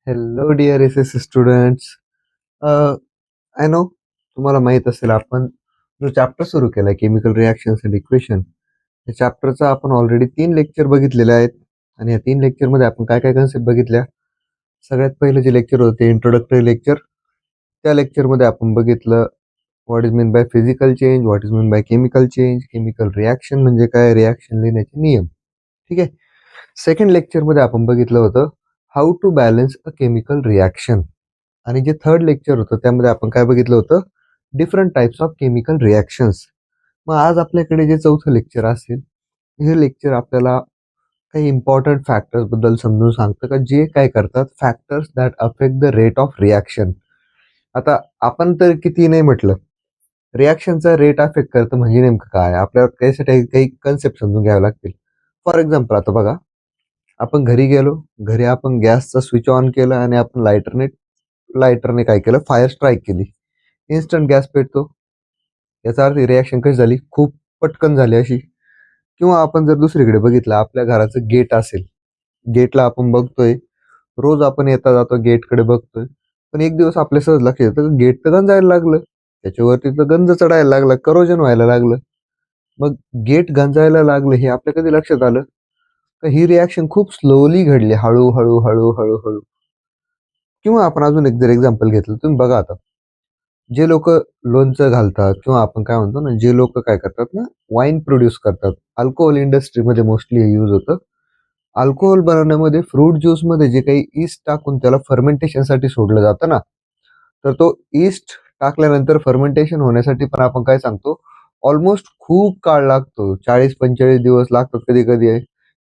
Hello dear S S students. I know तुम्हाला माहित असेल आपण जो चॅप्टर सुरू केलाय केमिकल रिॲक्शन्स अँड इक्वेशन, या चॅप्टरचा आपण ऑलरेडी 3 लेक्चर बघितलेले आहेत. आणि या 3 लेक्चरमध्ये आपण काय काय कन्सेप्ट बघितल्या. सगळ्यात पहिलं जे लेक्चर होतं ते इंट्रोडक्टरी लेक्चर. त्या लेक्चरमध्ये आपण बघितलं what is mean by physical change, what is mean by chemical change, chemical reaction म्हणजे काय, रिॲक्शन लिहिण्याचे नियम. ठीक आहे. सेकंड लेक्चरमध्ये आपण बघितलं होतं how to balance a chemical reaction. आणि जे थर्ड लेक्चर होतं त्यामध्ये आपण काय बघितलं होतं, different types of chemical reactions. मग आज आपल्याकडे जे चौथं लेक्चर असेल, हे लेक्चर आपल्याला काही इम्पॉर्टंट फॅक्टर्स बद्दल समजून सांगतं का जे काय करतात, factors that affect the rate of reaction. आता आपण तर किती नाही म्हटलं, रिॲक्शनचा रेट अफेक्ट करतं म्हणजे नेमकं काय, आपल्याला त्यासाठी काही कन्सेप्ट समजून घ्यावे लागतील. फॉर एक्झाम्पल आता बघा, आपण घरी गेलो, घरी आपण गॅसचा स्विच ऑन केला आणि आपण लायटरने काय केलं, फायर स्ट्राईक केली. इन्स्टंट गॅस पेटतो. याचा अर्थ रिॲक्शन कशी झाली, खूप पटकन झाली अशी. किंवा आपण जर दुसरीकडे बघितलं, आपल्या घराचं गेट असेल, गेटला आपण बघतोय, रोज आपण येता जातो गेटकडे बघतोय, पण एक दिवस आपल्या सहज लक्ष येतं गेट तर गंजायला लागलं, त्याच्यावरती तर गंज चढायला लागला, करोजन व्हायला लागलं. मग गेट गंजायला लागलं हे आपल्या कधी लक्षात आलं का, ही रिॲक्शन खूप स्लोली घडली, हळूहळू हळूहळू हळू. किंवा आपण अजून एक जर एक्झाम्पल घेतलं, तुम्ही बघा आता, जे लोक लोणचं घालतात किंवा आपण काय म्हणतो ना, जे लोक काय करतात ना, वाईन प्रोड्यूस करतात, अल्कोहोल इंडस्ट्रीमध्ये मोस्टली हे यूज होतं. अल्कोहोल बनवण्यामध्ये फ्रूट ज्यूसमध्ये जे काही ईस्ट टाकून त्याला फर्मेंटेशनसाठी सोडलं जातं ना, तर तो ईस्ट टाकल्यानंतर फर्मेंटेशन होण्यासाठी पण आपण काय सांगतो, ऑलमोस्ट खूप काळ लागतो, 40-45 दिवस लागतात कधी कधी,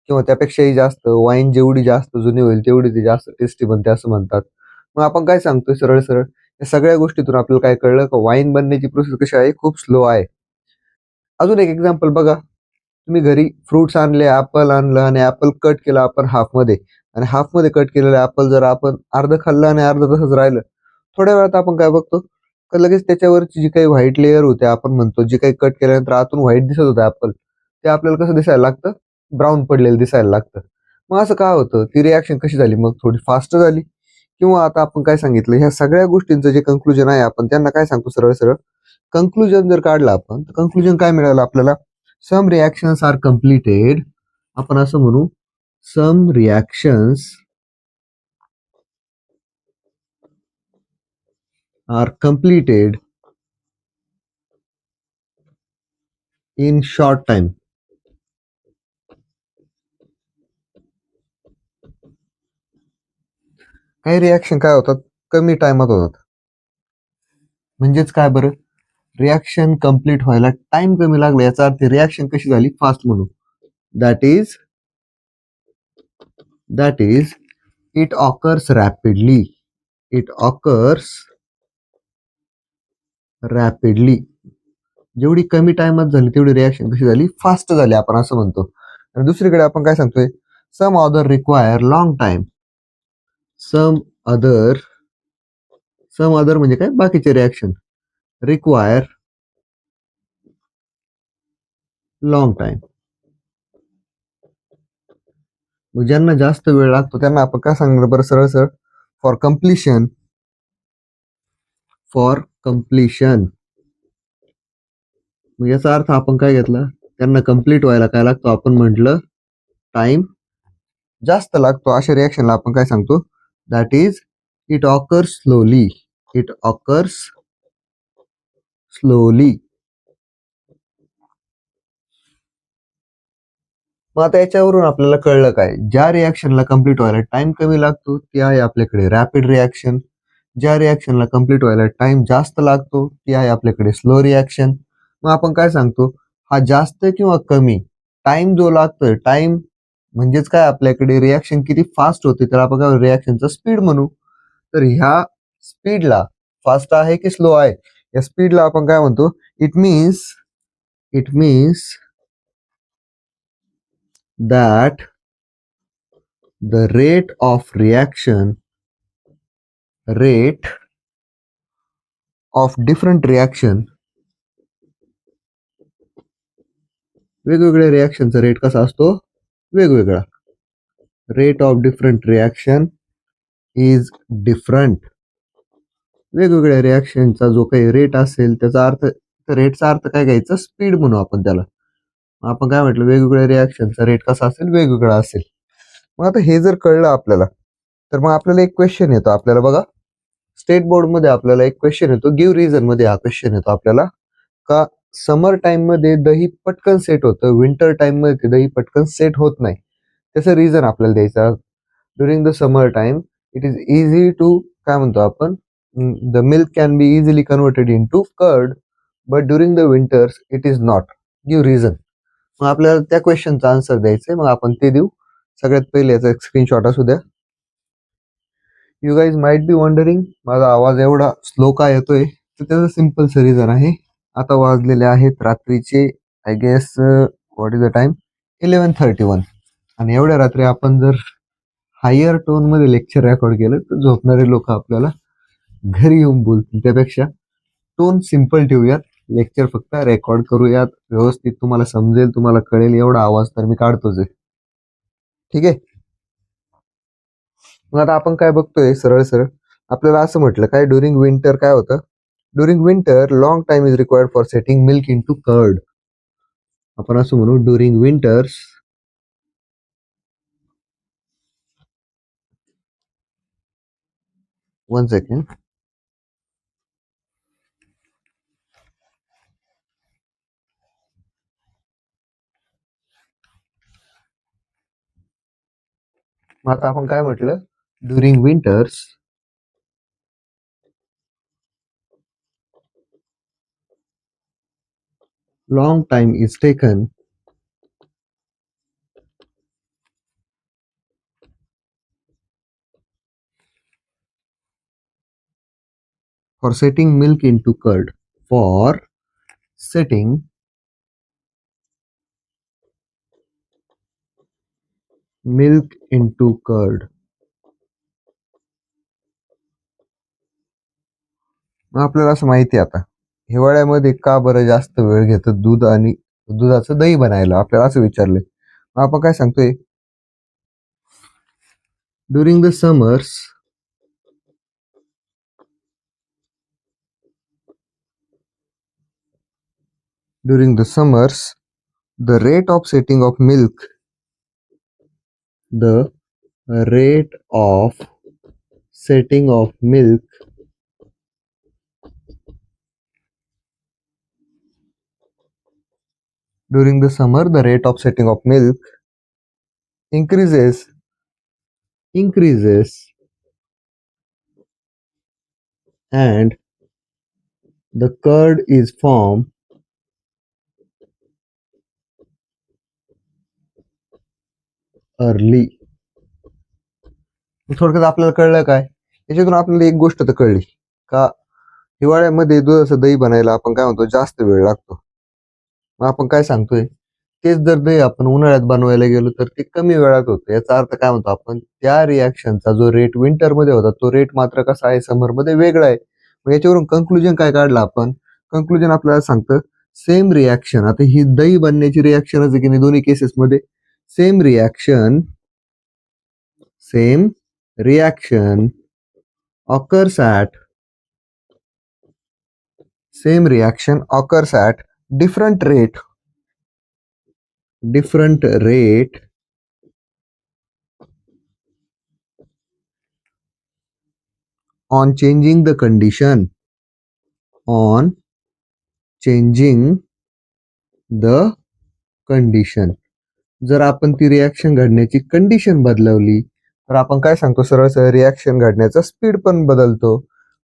किंवा त्यापेक्षाही जास्त. वाईन जेवढी जास्त जुनी होईल तेवढी ती जास्त टेस्टी बनते असं म्हणतात. मग आपण काय सांगतोय सरळ सरळ, या सगळ्या गोष्टीतून आपल्याला काय कळलं का, वाईन बनण्याची प्रोसेस कशी आहे, खूप स्लो आहे. अजून एक एक्झाम्पल बघा, तुम्ही घरी फ्रुट्स आणले, ऍपल आणलं आणि ऍपल कट केलं आपण हाफमध्ये, आणि हाफमध्ये कट केलेलं ऍपल जर आपण अर्ध खाल्लं आणि अर्ध तसंच राहिलं, थोड्या वेळात आपण काय बघतो का, लगेच त्याच्यावरची जी काही व्हाईट लेअर होते, आपण म्हणतो जी काही कट केल्यानंतर आतून व्हाईट दिसत होतं ऍपल, ते आपल्याला कसं दिसायला लागतं, ब्राऊन पडलेलं दिसायला लागतं. मग असं काय होतं, ती रिॲक्शन कशी झाली, मग थोडी फास्ट झाली. किंवा आता आपण काय सांगितलं, ह्या सगळ्या गोष्टींचं जे कंक्लुजन आहे, आपण त्यांना काय सांगतो, सरळ सरळ कंक्लुजन जर काढलं आपण, तर कंक्लुजन काय मिळालं आपल्याला, सम रिॲक्शन्स आर कम्प्लिटेड. आपण असं म्हणू, some reactions are completed in short time. काही रिॲक्शन काय होतात, कमी टाइमात होतात. म्हणजेच काय बरं, रिॲक्शन कम्प्लीट व्हायला टाइम कमी लागला, याचा अर्थ रिॲक्शन कशी झाली, फास्ट म्हणू. That is it occurs rapidly. It occurs rapidly. जेवढी कमी टाइमात झाली तेवढी रिॲक्शन कशी झाली, फास्ट झाली, आपण असं म्हणतो. आणि दुसरीकडे आपण काय सांगतोय, some other require long time. Some other म्हणजे काय, बाकीचे रिॲक्शन रिक्वायर लॉंग टाइम. मग ज्यांना जास्त वेळ लागतो त्यांना आपण काय सांगणार बरं, सरळ सरळ, फॉर कम्प्लिशन. मग याचा अर्थ आपण काय घेतला, त्यांना कम्प्लीट व्हायला काय लागतो, आपण म्हटलं टाइम जास्त लागतो. अशा रिॲक्शनला आपण काय सांगतो, that is it occurs slowly. It occurs slowly. मग आता याच्यावरून आपल्याला कळलं काय, ज्या रिॲक्शनला कम्प्लीट व्हायला टाइम कमी लागतो ती आहे आपल्याकडे रॅपिड रिॲक्शन. ज्या रिॲक्शनला कम्प्लीट व्हायला टाइम जास्त लागतो ती आहे आपल्याकडे स्लो रिॲक्शन. मग आपण काय सांगतो, हा जास्त किंवा कमी टाइम जो लागतोय, टाइम म्हणजेच काय, आपल्याकडे रिॲक्शन किती फास्ट होते तर आपण काय रिॲक्शनचा स्पीड म्हणू. तर ह्या स्पीडला फास्ट आहे की स्लो आहे, या स्पीडला आपण काय म्हणतो, it means that the rate of different reaction, वेगवेगळ्या रिॲक्शनचा रेट कसा असतो, वेगवेगळा. Rate of different reaction is different. वेगवेगळ्या रिॲक्शनचा जो काही रेट असेल त्याचा अर्थ, रेटचा अर्थ काय घ्यायचा, स्पीड म्हणू आपण त्याला. आपण काय म्हटलं, वेगवेगळ्या रिॲक्शनचा रेट कसा असेल, वेगवेगळा असेल. मग आता हे जर कळलं आपल्याला, तर मग आपल्याला एक क्वेश्चन येतो. आपल्याला बघा, स्टेट बोर्ड मध्ये आपल्याला एक क्वेश्चन येतो, गिव्ह रिझन मध्ये हा क्वेश्चन येतो आपल्याला, का समर टाइम मध्ये दही पटकन सेट होतं, विंटर टाइम मध्ये दही पटकन सेट होत नाही. त्याचं रिझन आपल्याला द्यायचं. During the summer time it is easy to, काय म्हणतो आपण, the milk can be easily converted into curd, but during the winters it is not. Give reason. मग आपल्याला त्या क्वेश्चनचा आन्सर द्यायचंय, मग आपण ते देऊ. सगळ्यात पहिले याचा एक स्क्रीनशॉट असू द्या. You guys might be wondering, माझा आवाज एवढा स्लो का येतोय, तर त्याचं सिम्पल रिझन आहे. आता वाजलेले आहेत रात्रीचे, I guess what is the time, 11:31. आणि एवढ्या रात्री आपण जर हायर टोन मध्ये लेक्चर रेकॉर्ड केलं तर झोपणारे लोक आपल्याला घरी येऊन बोलतील. त्यापेक्षा टोन सिम्पल ठेवूयात, लेक्चर फक्त रेकॉर्ड करूयात, व्यवस्थित तुम्हाला समजेल, तुम्हाला कळेल एवढा आवाज तर मी काढतोच आहे. ठीक आहे. मग आता आपण काय बघतोय, सरळ सरळ आपल्याला असं म्हटलं काय, ड्युरिंग विंटर काय होतं, during winter long time is required for setting milk into curd. आपण असं म्हणू, ड्युरिंग विंटर्स वन सेकंड. मग आता आपण काय म्हटलं, during winters long time is taken for setting milk into curd. For setting milk into curd. मग आपल्याला असं माहिती आहे, आता हिवाळ्यामध्ये का बरं जास्त वेळ घेतं दूध आणि दुधाचं दही बनायला, आपल्याला असं विचारलंय. मग आपण काय सांगतोय, during the summers the rate of setting of milk the rate of setting of milk during the summer, the rate of setting of milk increases and the curd is formed early. थोडक्यात आपल्याला कळलं काय, याच्यातून आपल्याला एक गोष्ट तर कळली का, हिवाळ्यामध्ये दुधाचं दही बनायला आपण काय म्हणतो, जास्त वेळ लागतो. मग आपण काय सांगतोय, तेच जर दही आपण उन्हाळ्यात बनवायला गेलो तर ते कमी वेळात होतं. याचा अर्थ काय म्हणतो आपण, त्या रिॲक्शनचा जो रेट विंटर मध्ये होता तो रेट मात्र कसा आहे, समर मध्ये वेगळा आहे. मग याच्यावरून कंक्लुजन काय काढलं आपण, कंक्लुजन आपल्याला सांगतं, सेम रिॲक्शन, आता ही दही बनण्याची रिॲक्शनच आहे की नाही दोन्ही केसेसमध्ये, same reaction occurs at different rate on changing the condition, जर आपण ती रिॲक्शन घडण्याची कंडिशन बदलवली तर आपण काय सांगतो, सरळ सरळ रिॲक्शन घडण्याचा स्पीड पण बदलतो.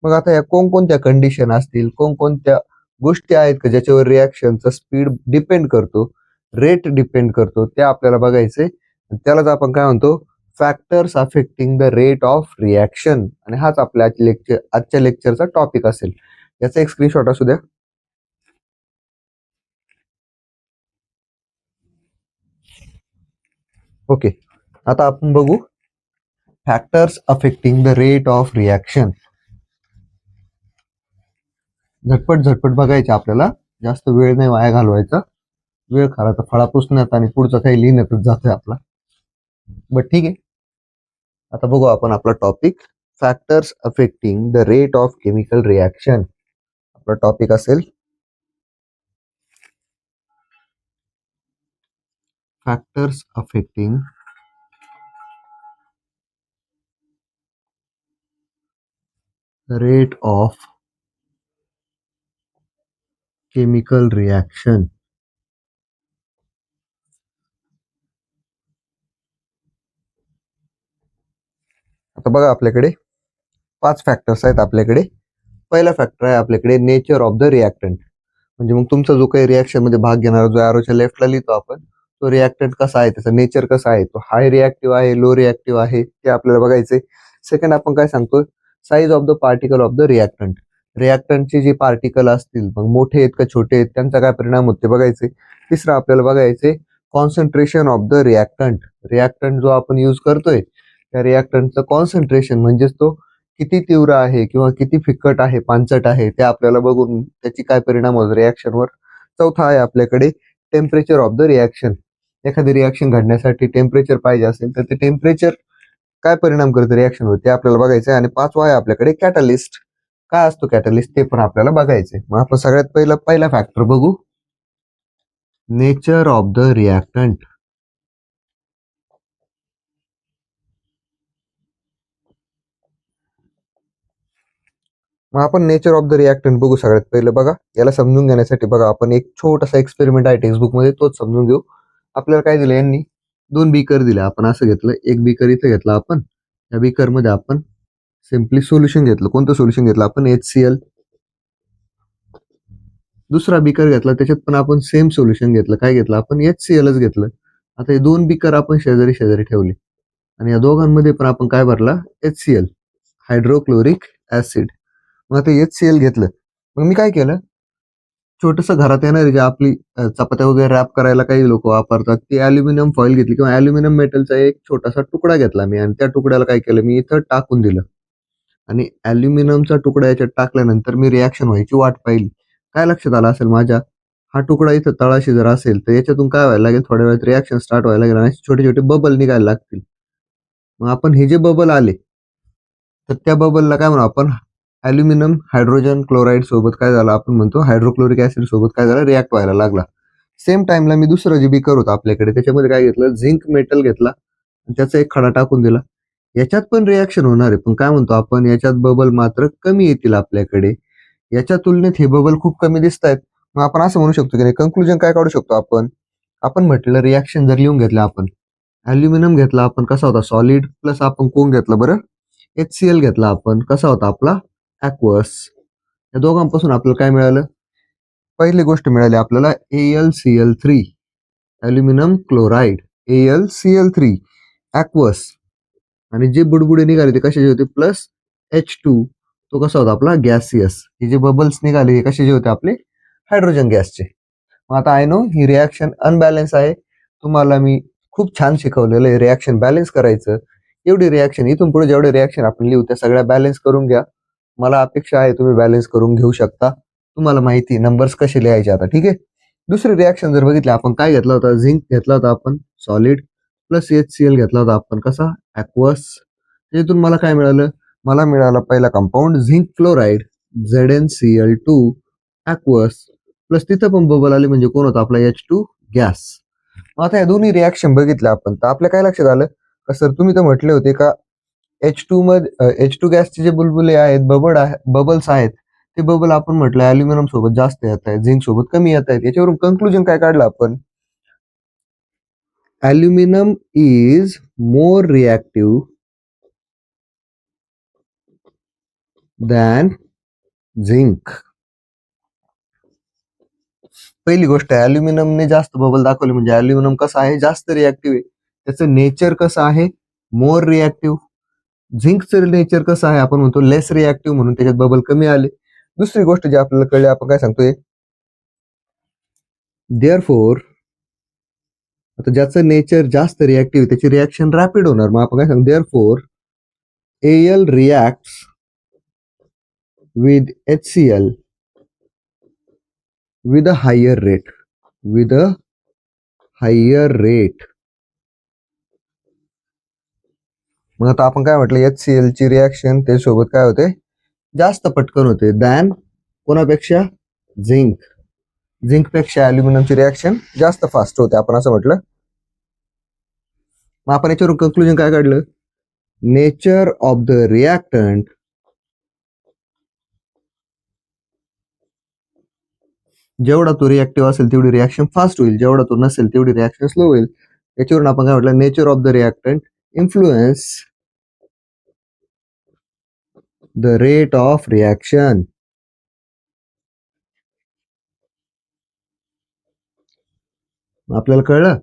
मग आता या कोणकोणत्या कंडिशन असतील, कोणकोणत्या गोष्टी आहेत का ज्याच्यावर रिॲक्शनचा स्पीड डिपेंड करतो, रेट डिपेंड करतो, ते आपल्याला बघायचंय. त्यालाच आपण काय म्हणतो, factors affecting the rate of reaction. आणि हाच आपल्या आजच्या लेक्चरचा टॉपिक असेल. याचा एक स्क्रीनशॉट असू द्या. ओके, आता आपण बघू factors affecting the rate of reaction. झटपट बघायचे आपल्याला, जास्त वेळ नाही वाया घालवायचा. वेळ खरा तर फळा पुसण्यात आणि पुढचं काही लिहिण्यातच जातोय आपला. बट ठीक आहे, आता बघू आपण आपला topic. Factors affecting the rate of chemical reaction. आपला टॉपिक असेल factors affecting rate of chemical reaction. आता बघा आपल्याकडे 5 फॅक्टर्स आहेत आपल्याकडे. पहिला फॅक्टर आहे आपल्याकडे नेचर ऑफ द रिॲक्टंट. म्हणजे मग तुमचा जो काही रिॲक्शन मध्ये भाग घेणारा जो ॲरोच्या लेफ्टला लिहितो आपण, तो रिॲक्टंट कसा आहे, त्याचा नेचर कसा आहे, तो हाय रिॲक्टिव्ह आहे, लो रिॲक्टिव्ह आहे, ते आपल्याला बघायचे. सेकंड आपण काय सांगतो, size of the particle of the reactant. रिॲक्टंटचे जे पार्टिकल असतील मग मोठे आहेत का छोटे आहेत, त्यांचा काय परिणाम होते बघायचे. तिसरं आपल्याला बघायचे concentration of the reactant. Reactant जो आपण यूज करतोय त्या रिॲक्टंटचं कॉन्सन्ट्रेशन म्हणजेच तो किती तीव्र आहे किंवा किती फिक्कट आहे, पानचट आहे, ते आपल्याला बघून त्याची काय परिणाम होतो रिॲक्शनवर. चौथा आहे आपल्याकडे टेम्परेचर ऑफ द रिॲक्शन. एखादी रिॲक्शन घडण्यासाठी टेम्परेचर पाहिजे असेल तर ते टेम्परेचर काय परिणाम करतं रिॲक्शनवर ते आपल्याला बघायचं आहे. आणि पाचवा आहे आपल्याकडे कॅटलिस्ट. काय असतो कॅटलिस्ट ते पण आपल्याला बघायचंय. मग आपण सगळ्यात पहिला फॅक्टर बघू, नेचर ऑफ द रिॲक्टंट. मग आपण नेचर ऑफ द रिॲक्टंट बघू. सगळ्यात पहिलं बघा, याला समजून घेण्यासाठी बघा आपण एक छोटासा एक्सपेरिमेंट आहे टेक्स्टबुक मध्ये, तोच समजून घेऊ. आपल्याला काय दिलं यांनी, 2 बीकर दिले. आपण असं घेतलं, एक बीकर इथं घेतला आपण, या बीकर मध्ये आपण सिम्पली सोल्युशन घेतलं. कोणतं सोल्युशन घेतलं आपण, HCl. दुसरा बीकर घेतला, त्याच्यात पण आपण सेम सोल्युशन घेतलं. काय घेतलं आपण, HClच घेतलं. आता हे 2 बीकर आपण शेजारी शेजारी ठेवले आणि या दोघांमध्ये पण आपण काय भरला, HCl, हायड्रोक्लोरिक ऍसिड. मग आता HCl घेतलं. मग मी काय केलं, छोटस घरात येणार जे आपली चपात्या वगैरे रॅप करायला काही लोक वापरतात, ती अल्युमिनियम फॉईल घेतली किंवा अल्युमिनियम मेटलचा एक छोटासा तुकडा घेतला मी आणि त्या तुकड्याला काय केलं, मी इथं टाकून दिलं. आणि अल्युमिनियमचा तुकडा याच्यात टाकल्यानंतर मी रिॲक्शन व्हायची वाट पाहिली. काय लक्षात आलं असेल माझ्या, हा तुकडा इथं तळाशी जर असेल तर याच्यातून काय व्हायला लागेल, थोड्या वेळात रिॲक्शन स्टार्ट व्हायला लागेल आणि छोटे छोटे बबल निघायला लागतील. मग आपण हे जे बबल आले तर त्या बबलला काय म्हणू आपण, अल्युमिनियम हायड्रोजन क्लोराईड सोबत काय झालं, आपण म्हणतो हायड्रोक्लोरिक ऍसिड सोबत काय झालं, रिॲक्ट व्हायला लागला. सेम टाइमला मी दुसरं जे बीकर होतं आपल्याकडे, त्याच्यामध्ये काय घेतलं, झिंक मेटल घेतला आणि त्याचा एक खडा टाकून दिला. याच्यात पण रिॲक्शन होणार आहे, पण काय म्हणतो आपण, याच्यात बबल मात्र कमी येतील आपल्याकडे. याच्या तुलनेत हे बबल खूप कमी दिसत आहेत. मग आपण असं म्हणू शकतो की नाही, कंक्लुजन काय काढू शकतो आपण. आपण म्हटलं रिॲक्शन जर लिहून घेतलं आपण, अल्युमिनियम घेतला आपण कसा होता, सॉलिड, प्लस आपण कोण घेतलं बरं, HCl घेतला आपण कसा होता आपला, ॲक्वस. या दोघांपासून आपल्याला काय मिळालं, पहिली गोष्ट मिळाली आपल्याला AlCl3, अल्युमिनियम क्लोराईड, AlCl3 ॲक्वस. आणि जे बुडबुडे निघाले ते कशाचे होते, प्लस H2, तो कसा होता आपला, गॅसियस. हे जे बबल्स निघाले हे कशाचे होते, आपले हायड्रोजन गॅसचे. मग आता I know he reaction unbalance आहे. तुम्हाला मी खूप छान शिकवलेलं आहे रिॲक्शन बॅलन्स करायचं. एवढी रिॲक्शन, इथून पुढे जेवढे रिॲक्शन आपण लिहू त्या सगळ्या बॅलन्स करून घ्या. मला अपेक्षा आहे तुम्ही बॅलन्स करून घेऊ शकता. तुम्हाला माहिती नंबर्स कसे लिहायचे आता, ठीक आहे. दुसरी रिॲक्शन जर बघितली आपण, काय घेतला होता, झिंक घेतला होता आपण सॉलिड, प्लस HCl घेतला होता आपण कसा, ॲक्वस. त्यातून मला काय मिळालं, मला मिळाला पहिला compound zinc chloride, ZnCl2 aqueous, plus तिथं पण बबल आले म्हणजे कोण होता आपला, H2 गॅस. मग आता या दोन्ही रिॲक्शन बघितल्या आपण तर आपल्या काय लक्षात आलं का, सर तुम्ही तर म्हटले होते का H2 मध्ये H2 गॅसचे जे बुलबुले आहेत, बबल्स आहेत, ते बबल आपण म्हटलं अल्युमिनियम सोबत जास्त येत आहेत, झिंक सोबत कमी येत आहेत. याच्यावरून कंक्लुजन काय काढलं आपण, aluminium is more reactive than zinc. पहिली गोष्ट आहे, अल्युमिनियमने जास्त बबल दाखवले म्हणजे अल्युमिनियम कसं आहे, जास्त रिॲक्टिव्ह आहे. त्याचं नेचर कसं आहे, मोर रिॲक्टिव्ह. झिंकचं नेचर कसं आहे, आपण म्हणतो लेस रिॲक्टिव्ह, म्हणून त्याच्यात बबल कमी आले. दुसरी गोष्ट जी आपल्याला कळली, आपण काय सांगतोय, देअरफोर, आता ज्याचं नेचर जास्त रिॲक्टिव्ह त्याची रिॲक्शन रॅपिड होणार. मग आपण काय सांगतो, therefore Al reacts with HCl with a higher rate, with a higher rate. मग आता आपण काय म्हटलं, HCl ची रिॲक्शन त्यासोबत काय होते, जास्त पटकन होते दॅन कोणापेक्षा, झिंक पेक्षा अल्युमिनियमची रिॲक्शन जास्त फास्ट होते, आपण असं म्हटलं. मग आपण याच्यावरून कंक्लुजन काय काढलं, नेचर ऑफ द रिॲक्टंट जेवढा तो रिॲक्टिव्ह असेल तेवढी रिॲक्शन फास्ट होईल, जेवढा तो नसेल तेवढी रिॲक्शन स्लो होईल. याच्यावरून आपण काय म्हटलं, nature of the reactant influence the rate of reaction. आपल्याला कळलं,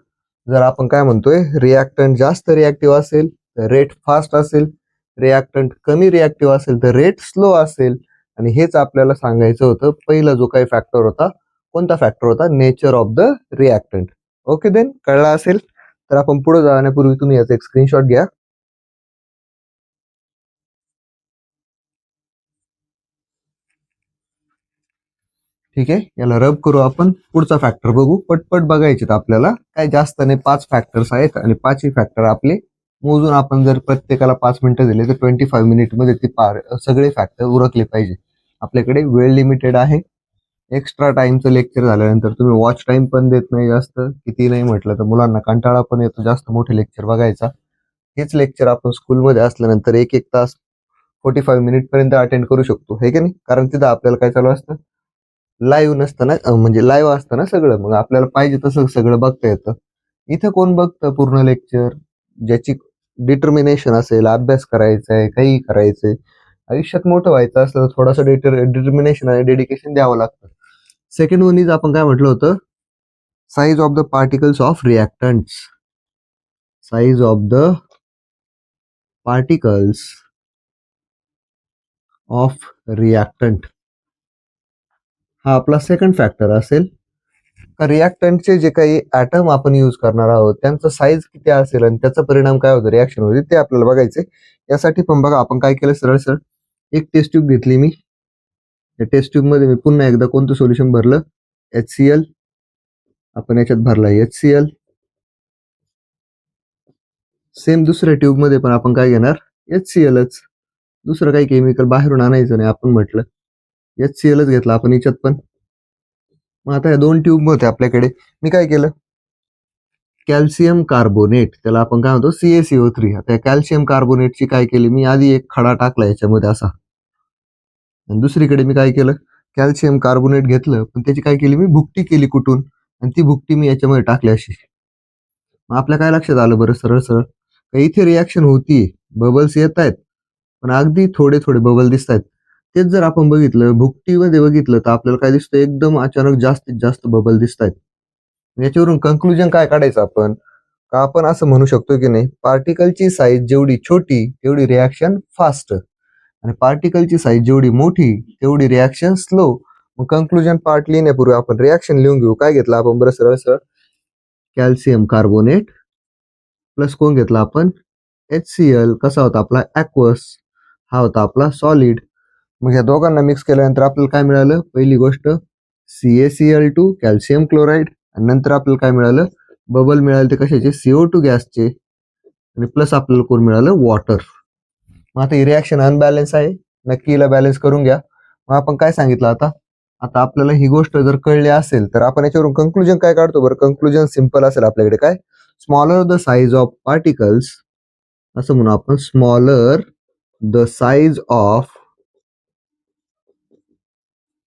जर आपण काय म्हणतोय, रिॲक्टंट जास्त रिॲक्टिव्ह असेल तर रेट फास्ट असेल, रिॲक्टंट कमी रिॲक्टिव्ह असेल तर रेट स्लो असेल. आणि हेच आपल्याला सांगायचं होतं. पहिला जो काही फॅक्टर होता, कोणता फॅक्टर होता, nature of the reactant. Okay, then कळला असेल तर आपण पुढे जाण्यापूर्वी तुम्ही याचा एक स्क्रीनशॉट घ्या. ठीक आहे, याला रब करू आपण, पुढचा फॅक्टर बघू. पटपट बघायचे आपल्याला, काय जास्त नाही, 5 फॅक्टर्स आहेत आणि 5ही फॅक्टर आपले मोजून आपण जर प्रत्येकाला 5 मिनिटं दिले तर 25 मिनिटमध्ये ती सगळे फॅक्टर उरकले पाहिजे. आपल्याकडे वेळ लिमिटेड आहे. एक्स्ट्रा टाइमचं लेक्चर झाल्यानंतर तुम्ही वॉच टाइम पण देत नाही जास्त, किती नाही म्हटलं तर मुलांना कंटाळा पण येतो जास्त मोठे लेक्चर बघायचा. हेच लेक्चर आपण स्कूलमध्ये असल्यानंतर 1-1 तास 45 मिनिट पर्यंत अटेंड करू शकतो, हे की नाही, कारण तिथं आपल्याला काय चालू असतं, लाईव्ह नसतं ना, म्हणजे लाईव्ह असतं ना सगळं, मग आपल्याला पाहिजे तसं सगळं बघता येतं. इथं कोण बघतं पूर्ण लेक्चर, ज्याची डिटर्मिनेशन असेल, अभ्यास करायचा आहे, काही करायचंय, आयुष्यात मोठं व्हायचं असलं तर थोडंसं डिटर्मिनेशन आणि डेडिकेशन द्यावं लागतं. सेकंड वन इज, आपण काय म्हटलं होतं, size of the particles of reactants. Size of the particles of reactant हा आपला सेकंड फॅक्टर असेल. रिॲक्टंटचे जे काही ॲटम आपण यूज करणार आहोत त्यांचं साईज किती असेल आणि त्याचा परिणाम काय होतो रिॲक्शन मध्ये, ते आपल्याला बघायचे. यासाठी पण बघा आपण काय केलं, सरळ सरळ एक टेस्ट ट्यूब घेतली मी. या टेस्ट ट्यूब मध्ये मी पुन्हा एकदा कोणतं सोल्युशन भरलं, HCl. आपण याच्यात भरला HCl. सेम दुसऱ्या ट्यूब मध्ये पण आपण काय घेणार, HClच. दुसरं काही केमिकल बाहेरून आणायचं नाही, आपण म्हटलं HClच घेतला आपण याच्यात पण. मग आता या 2 ट्यूब मध्ये आपल्याकडे मी काय केलं, कॅल्शियम कार्बोनेट, त्याला आपण काय म्हणतो CaCO3. आता कॅल्शियम कार्बोनेटची काय केली मी, आधी एक खडा टाकला याच्यामध्ये असा, आणि दुसरीकडे मी काय केलं, कॅल्शियम कार्बोनेट घेतलं, पण त्याची काय केली मी, भुकटी केली कुठून, आणि ती भुकटी मी याच्यामध्ये टाकली अशी. मग आपल्या काय लक्षात आलं बरं, सरळ सरळ इथे रिॲक्शन होती, बबल्स येत आहेत, पण अगदी थोडे थोडे बबल दिसत आहेत. तेच जर आपण बघितलं, भुकटीमध्ये बघितलं, तर आपल्याला काय दिसतं, एकदम अचानक जास्तीत जास्त बबल दिसत आहेत. याच्यावरून कंक्लुजन काय काढायचं आपण, का आपण असं म्हणू शकतो की नाही, पार्टिकलची साईज जेवढी छोटी तेवढी रिॲक्शन फास्ट, आणि पार्टिकलची साईज जेवढी मोठी तेवढी रिॲक्शन स्लो. मग कंक्लुजन पार्ट लिहिण्यापूर्वी आपण रिॲक्शन लिहून घेऊ. काय घेतलं आपण बरं, सरळ सरळ कॅल्शियम कार्बोनेट प्लस कोण घेतला आपण, HCl. कसा होता आपला, ॲक्वस. हा होता आपला सॉलिड. मग या दोघांना मिक्स केल्यानंतर आपल्याला काय मिळालं, पहिली गोष्ट CaCl2 कॅल्शियम क्लोराईड, आणि नंतर आपल्याला काय मिळालं, बबल मिळाले ते कशाचे, CO2 गॅसचे, आणि प्लस आपल्याला कोण मिळालं, वॉटर. मग आता ही रिॲक्शन अनबॅलन्स आहे, नक्की हिला बॅलन्स करून घ्या. मग आपण काय सांगितलं आता, आता आपल्याला ही गोष्ट जर कळली असेल तर आपण याच्यावरून कंक्लुजन काय काढतो बरं. कंक्लुजन सिंपल असेल आपल्याकडे, काय, smaller the size of particles, असं म्हणू आपण, smaller the size of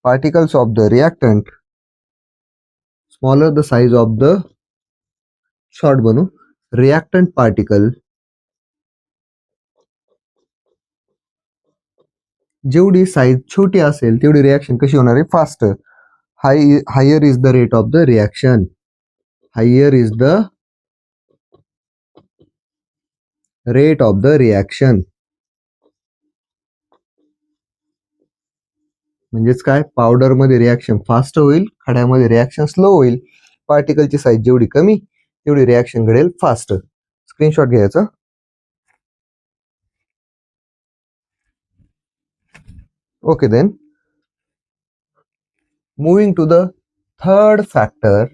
particles of the reactant, smaller the size of the, short बनू, reactant particle, जेवढी साईज छोटी असेल तेवढी रिॲक्शन कशी होणार आहे, fast. Higher is the rate of the reaction, higher is the rate of the reaction. म्हणजेच काय, पावडर मध्ये रिॲक्शन फास्ट होईल, खड्यामध्ये रिॲक्शन स्लो होईल. पार्टिकलची साईज जेवढी कमी तेवढी रिॲक्शन घडेल फास्ट. स्क्रीनशॉट घ्यायचा. Okay, then moving to the third factor.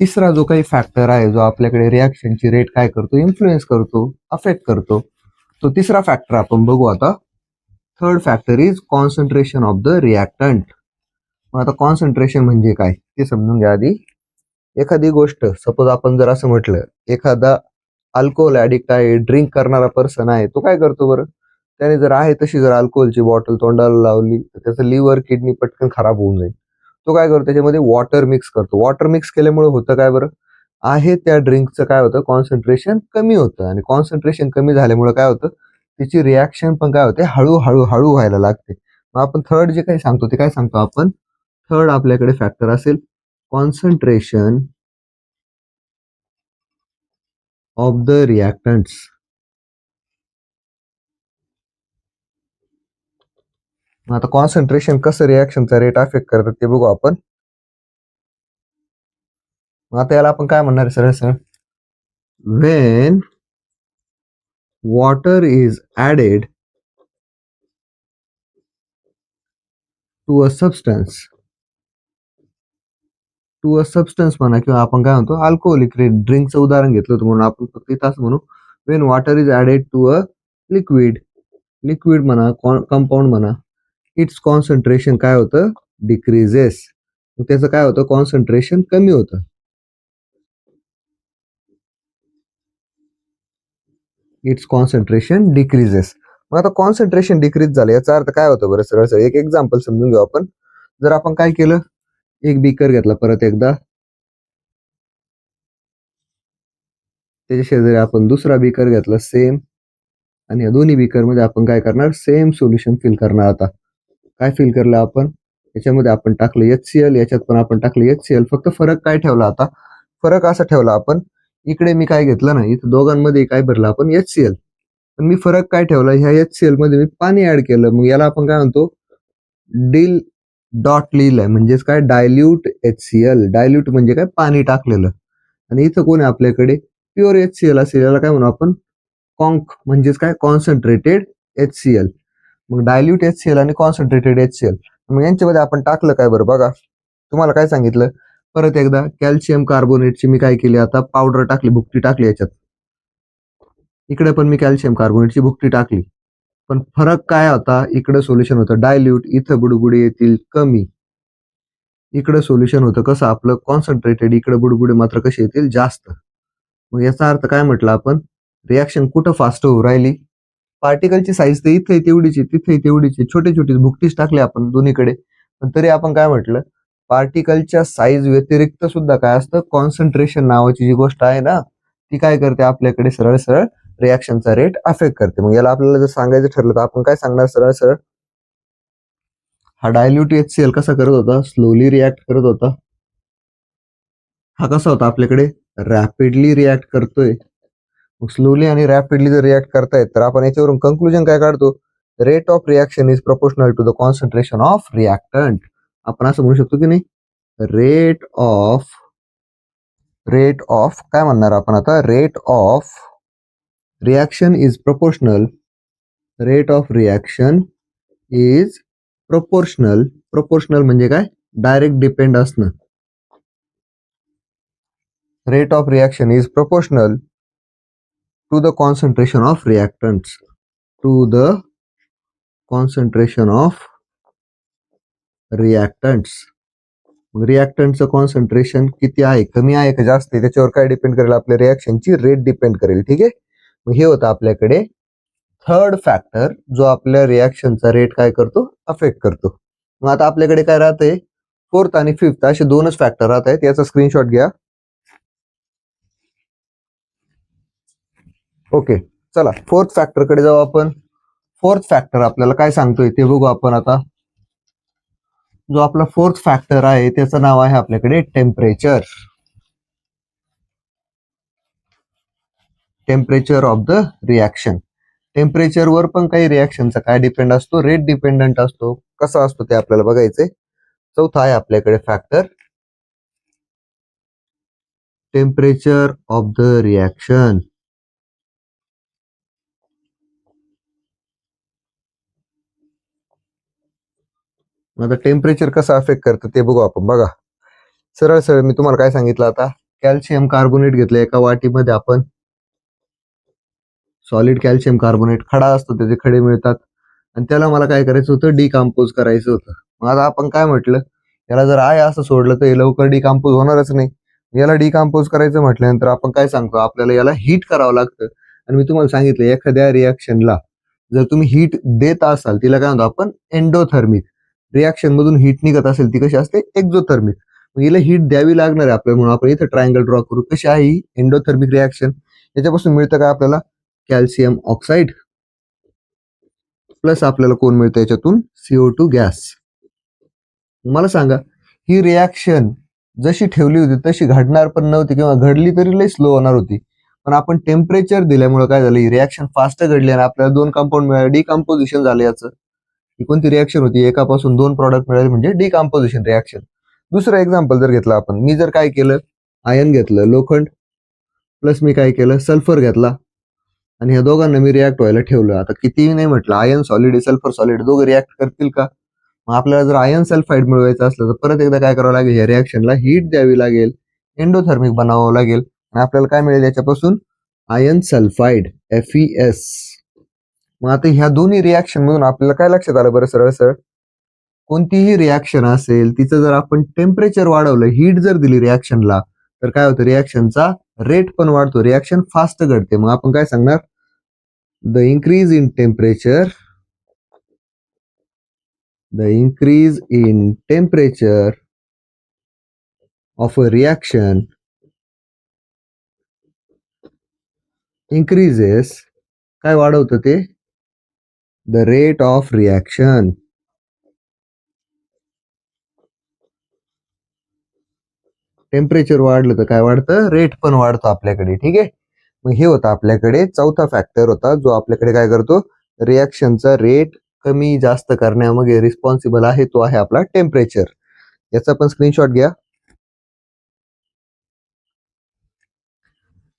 तिसरा जो काही फॅक्टर आहे जो आपल्याकडे रिॲक्शनची रेट काय करतो, इन्फ्लुएन्स करतो, अफेक्ट करतो, तो तिसरा फॅक्टर आपण बघू आता. Third factor is concentration of the reactant. मग आता कॉन्सन्ट्रेशन म्हणजे काय ते समजून घ्या आधी. एखादी गोष्ट सपोज आपण जर असं म्हटलं, एखादा अल्कोहोल ऍडिक्ट आहे, ड्रिंक करणारा पर्सन आहे, तो काय करतो बरं, त्याने जर आहे तशी जर अल्कोहोलची बॉटल तोंडाला लावली तर त्याचं लिव्हर किडनी पटकन खराब होऊन जाईल. तो काय करतो, त्याच्यामध्ये वॉटर मिक्स करतो. वॉटर मिक्स केल्यामुळे होतं काय बरं, आहे त्या ड्रिंकचं काय होतं, कॉन्सन्ट्रेशन कमी होतं. आणि कॉन्सन्ट्रेशन कमी झाल्यामुळे काय होतं, त्याची रिॲक्शन पण काय होते, हळूहळू हळू व्हायला लागते. मग आपण थर्ड जे काही सांगतो ते काय सांगतो आपण, थर्ड आपल्याकडे फॅक्टर असेल कॉन्सन्ट्रेशन ऑफ द रिॲक्टंट्स. आता कॉन्सन्ट्रेशन कसं रिॲक्शनचा रेट अफेक्ट करतात ते बघू आपण. आता याला आपण काय म्हणणार आहे सरळ सरळ, when water is added to a substance म्हणा, किंवा आपण काय म्हणतो अल्कोहोलिक ड्रिंकचं उदाहरण घेतलं होतं म्हणून आपण फक्त इथं असं म्हणू, when water is added to a liquid, liquid म्हणा कंपाऊंड म्हणा, इट्स कॉन्सन्ट्रेशन काय होतं, डिक्रीजेस. त्याचं काय होतं, कॉन्सन्ट्रेशन कमी होतं. Its concentration decreases. मग आता कॉन्सन्ट्रेशन डिक्रीज झालं याचा अर्थ काय होतं बरं, सरळ सरळ एक एक्झाम्पल समजून घेऊ आपण. जर आपण काय केलं, एक बीकर घेतला परत एकदा, त्याच्या शेजारी आपण दुसरा बीकर घेतला सेम, आणि या दोन्ही बीकर मध्ये आपण काय करणार, सेम सोल्युशन फिल करणार. आता काय फिल करलं आपण, याच्यामध्ये आपण टाकलं HCl, याच्यात पण आपण टाकलं HCl. फक्त फरक काय ठेवला, आता फरक असा ठेवला आपण, इकडे मी काय घेतलं ना, इथं दोघांमध्ये काय भरलं आपण, HCl. पण मी फरक काय ठेवला, ह्या HCl मध्ये मी पाणी ऍड केलं. मग याला आपण काय म्हणतो, डिल डॉट लिहिलंय, म्हणजेच काय, डायल्यूट HCl. डायल्यूट म्हणजे काय, पाणी टाकलेलं. आणि इथं कोण आहे आपल्याकडे, प्युअर HCl असेल, याला काय म्हणू आपण, कॉन्क, म्हणजेच काय, कॉन्सन्ट्रेटेड HCl. मग डायल्यूट HCl आणि कॉन्सन्ट्रेटेड HCl, मग यांच्यामध्ये आपण टाकलं काय बरं बघा. तुम्हाला काय सांगितलं, परत एकदा कॅल्शियम कार्बोनेटची मी काय केली, आता पावडर टाकली, भुकटी टाकली याच्यात. इकडे पण मी कॅल्शियम कार्बोनेटची भुकटी टाकली. पण फरक काय होता, इकडे सोल्युशन होतं डायल्यूट, इथं बुडबुडे येतील कमी. इकडे सोल्युशन होतं कसं आपलं कॉन्सन्ट्रेटेड, इकडे बुडबुडे मात्र कसे येतील, जास्त. मग याचा अर्थ काय म्हटलं आपण, रिॲक्शन कुठं फास्ट होऊ राहिली, पार्टिकलची साईज तर इथे तेवढीची तिथे तेवढीची, छोटे छोटे भुकटीच टाकले आपण दोन्हीकडे, पण तरी आपण काय म्हटलं, पार्टिकलच्या साईज व्यतिरिक्त सुद्धा काय असतं, कॉन्सन्ट्रेशन नावाची जी गोष्ट आहे ना, ती काय करते आपल्याकडे, सरळ सरळ रिॲक्शनचा रेट अफेक्ट करते. मग याला आपल्याला जर सांगायचं ठरलं तर आपण काय सांगणार, सरळ सरळ, हा डायल्यूट HCl कसा करत होता, स्लोली रिॲक्ट करत होता. हा कसा होता आपल्याकडे, रॅपिडली रिॲक्ट करतोय. स्लोली आणि रॅपिडली जर रिॲक्ट करतायत तर आपण याच्यावरून कंक्लुजन काय काढतो, rate of reaction is proportional to the concentration of reactant. आपण असं म्हणू शकतो की नाही, रेट ऑफ काय म्हणणार आपण आता, rate of reaction is proportional, rate of reaction is proportional. Proportional म्हणजे काय, डायरेक्ट डिपेंड असणं. Rate of reaction is proportional to the concentration of reactants, to the concentration of reactants. रिॲक्टंटचं कॉन्सन्ट्रेशन किती आहे, कमी आहे का जास्त आहे, त्याच्यावर काय डिपेंड करेल, आपल्या रिॲक्शनची रेट डिपेंड करेल. ठीक आहे, मग हे होतं आपल्याकडे थर्ड फॅक्टर, जो आपल्या रिॲक्शनचा रेट काय करतो, अफेक्ट करतो. मग आता आपल्याकडे काय राहतंय, फोर्थ आणि फिफ्थ असे दोनच फॅक्टर राहत आहेत. याचा स्क्रीनशॉट घ्या. ओके, चला फोर्थ फॅक्टर कडे जाऊ आपण. फोर्थ फॅक्टर आपल्याला काय सांगतोय ते बघू आपण आता. जो आपला फोर्थ फॅक्टर आहे त्याचं नाव आहे आपल्याकडे temperature. Temperature of the reaction. टेम्परेचरवर पण काही रिॲक्शनचा काय डिपेंड असतो, रेट डिपेंडंट असतो. कसा असतो ते आपल्याला बघायचंय. चौथा आहे आपल्याकडे factor temperature of the reaction. आता टेम्परेचर कसं अफेक्ट करतं ते बघू आपण. बघा सरळ सरळ मी तुम्हाला काय सांगितलं, आता कॅल्शियम कार्बोनेट घेतलं एका वाटीमध्ये आपण, सॉलिड कॅल्शियम कार्बोनेट खडा असतो, त्याचे खडे मिळतात आणि त्याला मला काय करायचं होतं, डिकम्पोज करायचं होतं. मग आता आपण काय म्हटलं, याला जर आहे असं सोडलं तर हे लवकर डिकम्पोज होणारच नाही. याला डिकम्पोज करायचं म्हटल्यानंतर आपण काय सांगतो, आपल्याला याला हीट करावं लागतं. आणि मी तुम्हाला सांगितलं एखाद्या रिॲक्शनला जर तुम्ही हीट देत असाल, तिला काय म्हणतो आपण एंडोथर्मिक. रिॲक्शन मधून हीट निघत असेल ती कशी असते, एक्झोथर्मिक. मग हिला हीट द्यावी लागणार आहे आपल्याला, म्हणून आपण इथं ट्रायंगल ड्रॉ करू. कशी आहे ही एंडोथर्मिक रिॲक्शन. याच्यापासून मिळतं काय आपल्याला, कॅल्शियम ऑक्साईड प्लस आपल्याला कोण मिळतं याच्यातून, CO2 गॅस. मला सांगा, ही रिॲक्शन जशी ठेवली होती तशी घडणार पण नव्हती, किंवा घडली तरी लई स्लो होणार होती. पण आपण टेम्परेचर दिल्यामुळे काय झालं, ही रिॲक्शन फास्ट घडली आणि आपल्याला 2 कंपाऊंड मिळाले, डिकम्पोजिशन झालं याचं. ही कोणती रिॲक्शन होती, एकापासून 2 प्रॉडक्ट मिळाले म्हणजे डिकम्पोजिशन रिॲक्शन. दुसरं एक्झाम्पल जर घेतलं आपण, मी जर काय केलं, आयन घेतलं, लोखंड प्लस मी काय केलं, सल्फर घेतला आणि ह्या दोघांना मी रिॲक्ट व्हायला ठेवलं. आता कितीही नाही म्हटलं, आयन सॉलिड आहे, सल्फर सॉलिड, दोघं रिॲक्ट करतील का? मग आपल्याला जर आयन सल्फाईड मिळवायचं असलं तर परत एकदा काय करावं लागेल, या रिॲक्शनला हीट द्यावी लागेल, एंडोथर्मिक बनावं लागेल आणि आपल्याला काय मिळेल याच्यापासून, आयन सल्फाईड FeS. मग आता ह्या दोन्ही रिॲक्शन मधून आपल्याला काय लक्षात आलं बरं, सरळ सरळ, कोणतीही रिॲक्शन असेल तिचं जर आपण टेम्परेचर वाढवलं, हीट जर दिली रिॲक्शनला, तर काय होतं, रिॲक्शनचा रेट पण वाढतो, रिॲक्शन फास्ट घडते. मग आपण काय सांगणार, the increase in temperature of a reaction increases, काय वाढवतं ते, the rate of reaction. Temperature वाढलं तर काय वाढतं, रेट पण वाढतो आपल्याकडे. ठीक आहे. मग हे होतं आपल्याकडे चौथा फॅक्टर होता, जो आपल्याकडे काय करतो, रिॲक्शनचा रेट कमी जास्त करण्यामध्ये रिस्पॉन्सिबल आहे, तो आहे आपला टेम्परेचर. याचा पण स्क्रीनशॉट घ्या.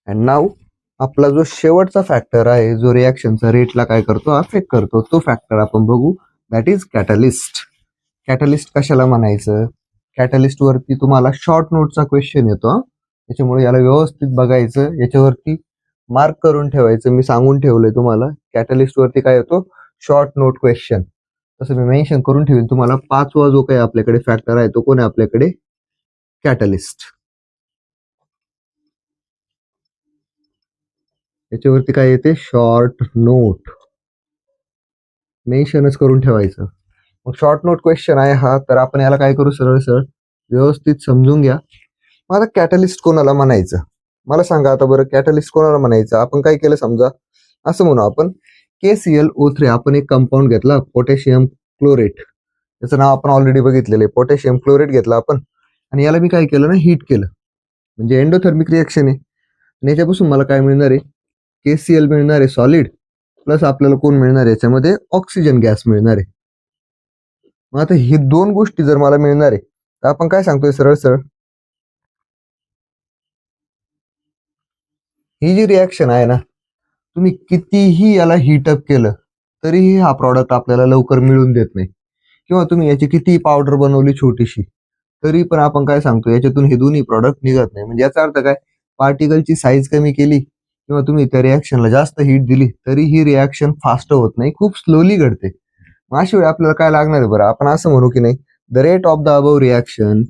अँड नाव आपला जो शेवटचा फॅक्टर आहे, जो रिॲक्शनचा रेटला काय करतो, अफेक्ट करतो, तो फॅक्टर आपण बघू, दॅट इज कॅटलिस्ट. कॅटलिस्ट कशाला म्हणायचं, कॅटलिस्ट वरती तुम्हाला शॉर्ट नोटचा क्वेश्चन येतो, त्याच्यामुळे याला व्यवस्थित बघायचं, याच्यावरती मार्क करून ठेवायचं. मी सांगून ठेवलंय तुम्हाला, कॅटलिस्ट वरती काय येतो, शॉर्ट नोट क्वेश्चन. तसं मी मेन्शन करून ठेवेन तुम्हाला. 5वा जो काही आपल्याकडे फॅक्टर आहे तो कोण आहे आपल्याकडे, कॅटलिस्ट. याच्यावरती काय येते, शॉर्ट नोट, मेन्शनच करून ठेवायचं. मग शॉर्ट नोट क्वेश्चन आहे हा, तर आपण याला काय करू, सरळ सरळ व्यवस्थित समजून घ्या. मग आता कॅटलिस्ट कोणाला म्हणायचं, मला सांगा आता बरं, कॅटलिस्ट कोणाला म्हणायचं. आपण काय केलं, समजा असं म्हणू आपण, KClO3 आपण एक कंपाऊंड घेतला, पोटॅशियम क्लोरेट, त्याचं नाव आपण ऑलरेडी बघितलेलं आहे, पोटॅशियम क्लोरेट घेतला आपण, आणि याला मी काय केलं ना, हीट केलं, म्हणजे एंडोथर्मिक रिॲक्शन आहे. आणि याच्यापासून मला काय मिळणार आहे, KCl मिळणार आहे सॉलिड, प्लस आपल्याला कोण मिळणार आहे, याच्यामध्ये ऑक्सिजन गॅस मिळणार आहे. मग आता हे दोन गोष्टी जर मला मिळणार आहे, तर आपण काय सांगतोय, सरळ सरळ, ही जी रिॲक्शन आहे ना, तुम्ही कितीही याला हीटअप केलं तरीही हा प्रॉडक्ट आपल्याला लवकर मिळून देत नाही, किंवा तुम्ही याची कितीही पावडर बनवली छोटीशी, तरी पण आपण काय सांगतो, याच्यातून हे दोन्ही प्रॉडक्ट निघत नाही. म्हणजे याचा अर्थ काय, पार्टिकलची साईज कमी केली किंवा तुम्ही त्या रिॲक्शनला जास्त हीट दिली तरी ही रिॲक्शन फास्ट होत नाही, खूप स्लोली घडते. मग अशी वेळ आपल्याला काय लागणार आहे बरं, आपण असं म्हणू की नाही, the rate of the above reaction,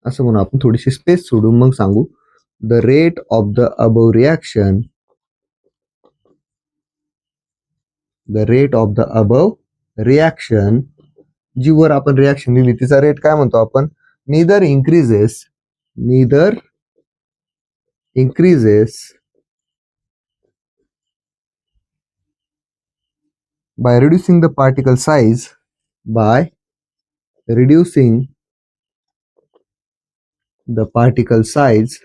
असं म्हणू आपण, थोडीशी स्पेस सोडून मग सांगू, the rate of the above reaction, the rate of the above reaction, जी वर आपण रिॲक्शन दिली तिचा रेट काय म्हणतो आपण, neither increases by reducing the particle size, by reducing the particle size,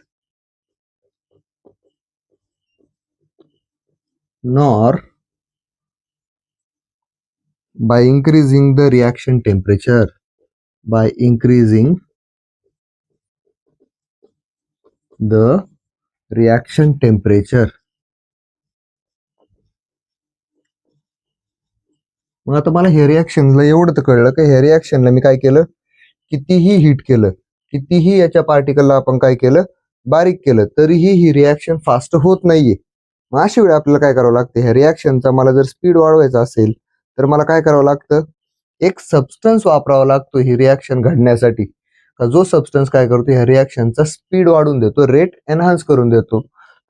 nor by increasing the reaction temperature, by increasing the reaction temperature. मग आता मला हे रिॲक्शनला एवढं तर कळलं की हे रिॲक्शनला मी काय केलं, कितीही हीट केलं, कितीही याच्या पार्टिकलला आपण काय केलं, बारीक केलं, तरीही ही रिॲक्शन फास्ट होत नाहीये. मग अशी वेळ आपल्याला काय करावं लागतं, ह्या रिॲक्शनचा मला जर स्पीड वाढवायचा असेल तर मला काय करावं लागतं, एक सबस्टन्स वापरावा लागतो ही रिॲक्शन घडण्यासाठी. जो सबस्टन्स काय करतो, ह्या रिॲक्शनचा स्पीड वाढवून देतो, रेट एनहान्स करून देतो.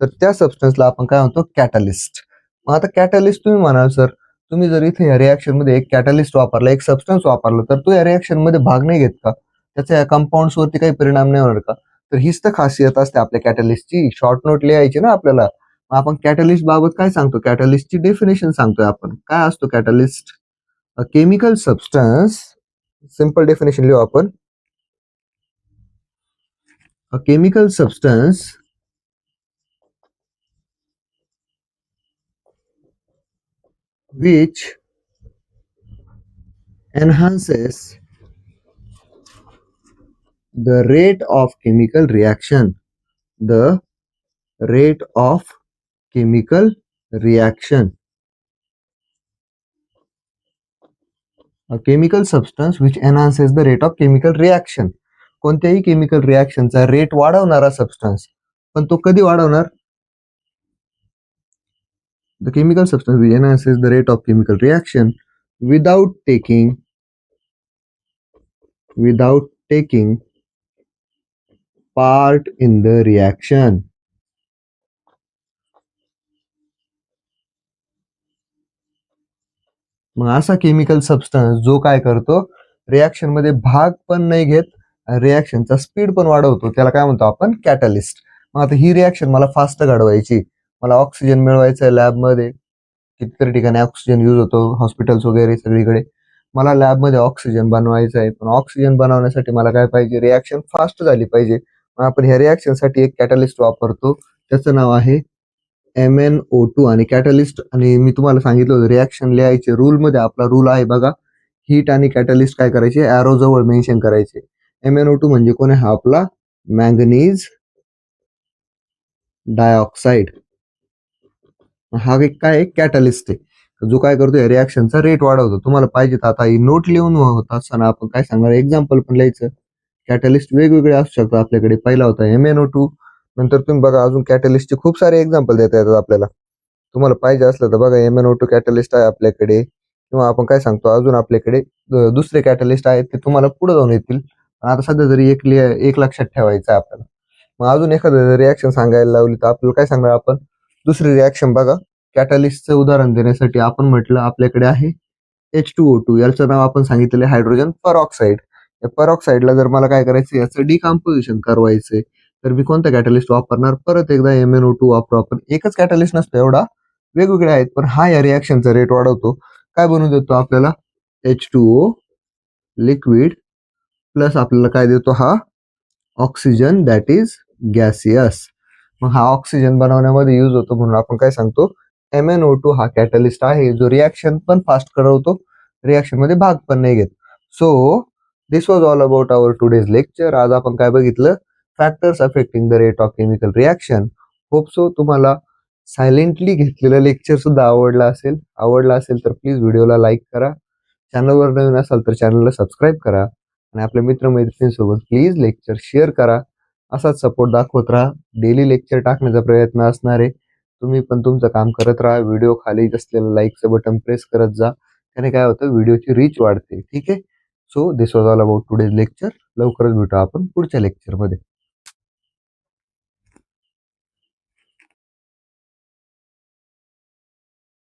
तर त्या सबस्टन्सला आपण काय म्हणतो, कॅटलिस्ट. मग आता कॅटलिस्ट तुम्ही म्हणाल सर, तुम्ही जर इथे या रिॲक्शन मध्ये एक कॅटलिस्ट वापरला, एक सबस्टन्स वापरला, तर तो या रिॲक्शन मध्ये भाग नाही घेत का? त्याचा या कंपाऊंड्स वरती काही परिणाम नाही होणार का? तर हीच तर खासियत असते आपल्या कॅटलिस्टची. शॉर्ट नोट लिहायची ना आपल्याला. मग आपण कॅटलिस्ट बाबत काय सांगतो, कॅटलिस्टची डेफिनेशन सांगतोय आपण. काय असतो catalyst? A chemical substance, simple definition लिहू आपण. A chemical substance which enhances the rate of chemical reaction. The rate of chemical reaction. A chemical substance which enhances the rate of chemical reaction. कोणत्याही chemical रिॲक्शनचा rate वाढवणारा substance. पण तो कधी वाढवणार? The chemical substance which enhances the rate of chemical reaction without taking part in the reaction. मग असा chemical substance जो काय करतो, रिॲक्शन मध्ये भाग पण नाही घेत, रिॲक्शनचा स्पीड पण वाढवतो, त्याला काय म्हणतो आपण, कॅटलिस्ट. मग आता ही रिॲक्शन मला फास्ट घडवायची, मला ऑक्सिजन मिळवायचं आहे लॅबमध्ये. कितीतरी ठिकाणी ऑक्सिजन यूज होतो, हॉस्पिटल्स वगैरे सगळीकडे. मला लॅबमध्ये ऑक्सिजन बनवायचं आहे, पण ऑक्सिजन बनवण्यासाठी मला काय पाहिजे, रिॲक्शन फास्ट झाली पाहिजे. मग आपण ह्या रिॲक्शनसाठी एक कॅटलिस्ट वापरतो, त्याचं नाव आहे MnO2. आणि कॅटलिस्ट, आणि मी तुम्हाला सांगितलं होतं रिॲक्शन लिहायचे रूल मध्ये, आपला रूल आहे बघा, हीट आणि कॅटलिस्ट काय करायचे, ॲरो जवळ मेन्शन करायचे. MnO2 म्हणजे कोण आहे, हा आपला मॅंगनीज डायऑक्साईड. हा एक काय कॅटलिस्ट आहे, जो काय करतो, या रिॲक्शनचा रेट वाढवतो. तुम्हाला पाहिजे तर आता ही नोट लिहून होत असताना आपण काय सांगणार, एक्झाम्पल पण लिहायचं. कॅटलिस्ट वेगवेगळे असू शकतात आपल्याकडे. पहिला होता MnO2, नंतर तुम्ही बघा अजून कॅटलिस्टचे खूप सारे एक्झाम्पल देता येतात आपल्याला. तुम्हाला पाहिजे असलं तर बघा, MnO2 कॅटलिस्ट आहे आपल्याकडे, किंवा आपण काय सांगतो अजून आपल्याकडे दुसरे कॅटलिस्ट आहेत, ते तुम्हाला पुढे जाऊन येतील. आता सध्या जरी एक लक्षात ठेवायचं आहे आपल्याला. मग अजून एखादं रिॲक्शन सांगायला लावली तर आपल्याला काय सांगणार आपण, दुसरी रिॲक्शन बघा. कॅटलिस्टचं उदाहरण देण्यासाठी आपण म्हटलं आपल्याकडे आहे H2O2, याचं नाव आपण सांगितलेलं आहे हायड्रोजन परऑक्साईड. या परऑक्साईडला जर मला काय करायचं, याचं डिकम्पोजिशन करवायचंय, तर मी कोणता कॅटलिस्ट वापरणार, परत एकदा MnO2 वापरू आपण. एकच कॅटलिस्ट नसतो एवढा, वेगवेगळे आहेत, पण हा या रिॲक्शनचा रेट वाढवतो. काय बनवून देतो आपल्याला, H2O लिक्विड प्लस आपल्याला काय देतो, हा ऑक्सिजन दॅट इज गॅसियस. मग हा ऑक्सिजन बनवण्यामध्ये यूज होतो, म्हणून आपण काय सांगतो, MnO2 हा कॅटलिस्ट आहे, जो रिॲक्शन पण फास्ट करवतो, रिॲक्शन मध्ये भाग पण नाही घेत. So this was all about our today's lecture. आज आपण काय बघितलं, factors affecting the rate of chemical reaction. Hope so तुम्हाला सायलेंटली घेतलेलं लेक्चर सुद्धा आवडला असेल तर प्लीज व्हिडिओला लाईक करा. चॅनलवर नवीन असाल तर चॅनलला सबस्क्राईब करा, आणि आपल्या मित्रमैत्रिणींसोबत प्लीज लेक्चर शेअर करा. असाच सपोर्ट दाखवत राहा. डेली लेक्चर टाकण्याचा प्रयत्न असणार आहे. तुम्ही पण तुमचं काम करत राहा. व्हिडिओ खाली असलेलं लाईकचं बटन प्रेस करत जा. त्याने काय होतं, व्हिडिओची रीच वाढते. ठीक आहे. So this was all about today's lecture. लवकरच भेटू आपण पुढच्या लेक्चरमध्ये.